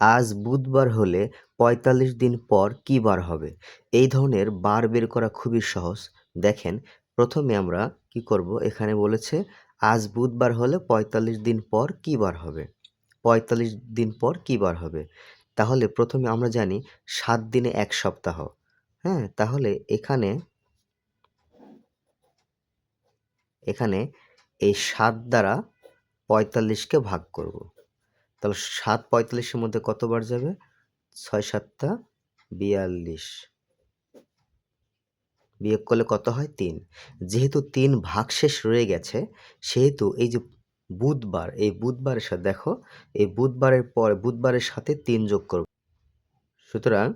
আজ বুধবার হলে ৪৫ দিন পর কী বার হবে? এই ধরনের বার বের করা খুবই সহজ। দেখেন, প্রথমে আমরা কি করব? এখানে বলেছে আজ বুধবার হলে ৪৫ দিন পর কী বার হবে? ৪৫ দিন পর কী বার হবে? তাহলে প্রথমে আমরা জানি ৭ দিনে ১ সপ্তাহ। হ্যাঁ? তাহলে এখানে এই ৭ দ্বারা ৪৫ কে ভাগ করব। তাহলে ৭ ৪৫ এর মধ্যে কতবার যাবে? ৬ ৭ ৪২। বিয়োগ করলে কত হয়? ৩। যেহেতু ৩ ভাগশেষ রয়ে গেছে, সেহেতু এই যে বুধবার, এই বুধবারের সাথে দেখো, এই বুধবারের পর বুধবারের সাথে ৩ যোগ করব। সুতরাং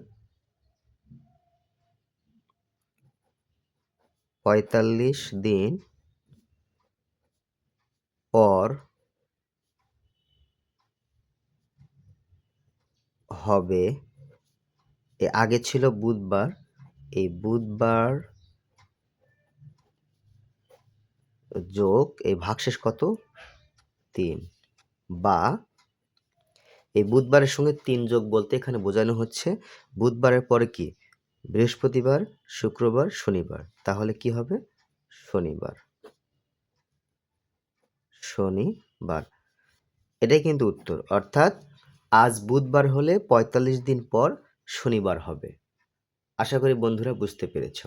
৪৫ দিন পর হবে, আগে ছিল বুধবার, এই বুধবার যোগ এই ভাগশেষ কত? ৩, বা এই বুধবারের সঙ্গে ৩ যোগ বলতে এখানে বোঝানো হচ্ছে বুধবারের পরে কি? বৃহস্পতিবার, শুক্রবার, শনিবার। তাহলে কি হবে? শনিবার। শনিবার। এটাই কিন্তু উত্তর। অর্থাৎ আজ বুধবার হলে ৪৫ দিন পর শনিবার হবে। আশা করি বন্ধুরা বুঝতে পেরেছ।